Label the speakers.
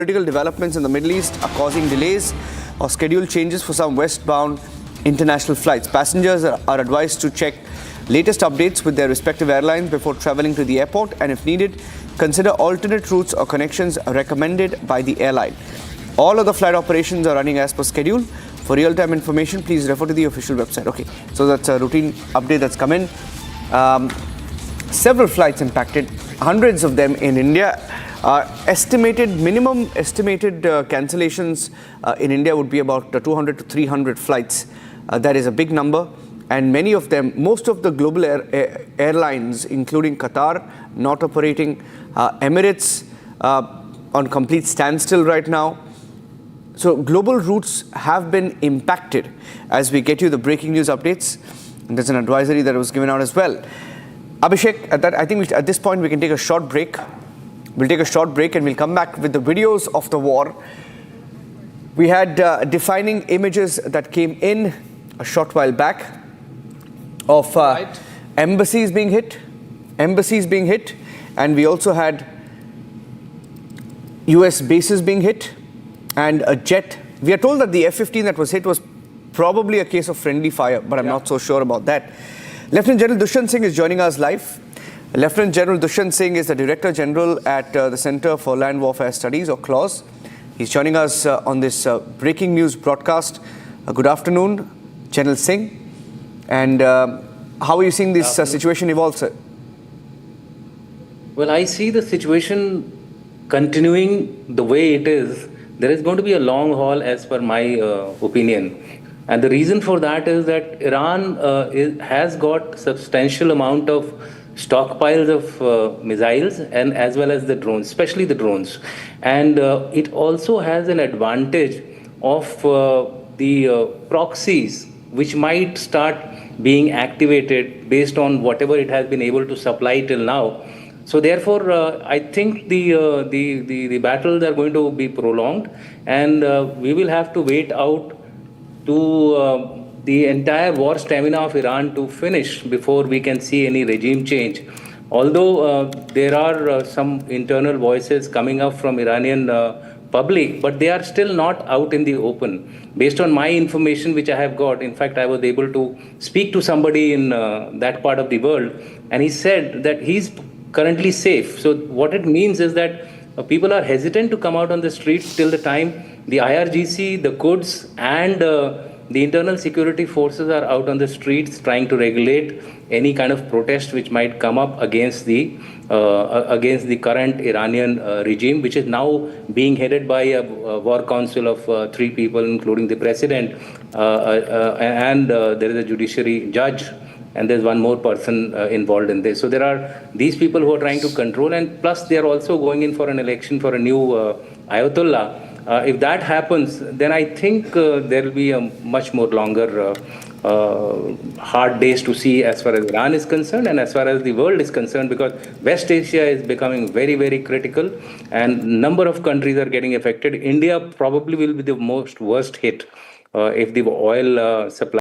Speaker 1: Political developments in the Middle East are causing delays or schedule changes for some westbound international flights. Passengers are advised to check latest updates with their respective airlines before traveling to the airport, and if needed, consider alternate routes or connections recommended by the airline. All of the flight operations are running as per schedule. For real-time information, please refer to the official website. Okay, so that's a routine update that's come in. Several flights impacted, hundreds of them in India. Minimum estimated cancellations in India would be about 200 to 300 flights. That is a big number. And many of them, most of the global airlines, including Qatar, not operating, Emirates on complete standstill right now. So global routes have been impacted. As we get you the breaking news updates, and there's an advisory that was given out as well. Abhishek, I think at this point we can take a short break. We'll take a short break and we'll come back with the videos of the war. We had defining images that came in a short while back of embassies being hit, and we also had US bases being hit and a jet. We are told that the F-15 that was hit was probably a case of friendly fire, but I'm not so sure about that. Lieutenant General Dushyant Singh is joining us live. Lieutenant General Dushyant Singh is the Director General at the Center for Land Warfare Studies, or CLAWS. He's joining us on this breaking news broadcast. Good afternoon, General Singh. And how are you seeing this situation evolve, sir?
Speaker 2: Well, I see the situation continuing the way it is. There is going to be a long haul as per my opinion. And the reason for that is that Iran has got substantial amount of stockpiles of missiles and as well as the drones, especially the drones. And it also has an advantage of the proxies which might start being activated based on whatever it has been able to supply till now. So therefore, I think the battles are going to be prolonged, and we will have to wait out to the entire war stamina of Iran to finish before we can see any regime change. Although there are some internal voices coming up from Iranian public, but they are still not out in the open. Based on my information which I have got, in fact, I was able to speak to somebody in that part of the world, and he said that he's currently safe. So what it means is that people are hesitant to come out on the streets till the time the IRGC, the Quds, and the internal security forces are out on the streets trying to regulate any kind of protest which might come up against the current Iranian regime, which is now being headed by a war council of 3 people, including the president, and there is a judiciary judge, and there's one more person involved in this. So there are these people who are trying to control, and plus they are also going in for an election for a new Ayatollah. If that happens, then I think there will be a much more longer hard days to see as far as Iran is concerned and as far as the world is concerned, because West Asia is becoming very, very critical and number of countries are getting affected. India probably will be the worst hit if the oil supply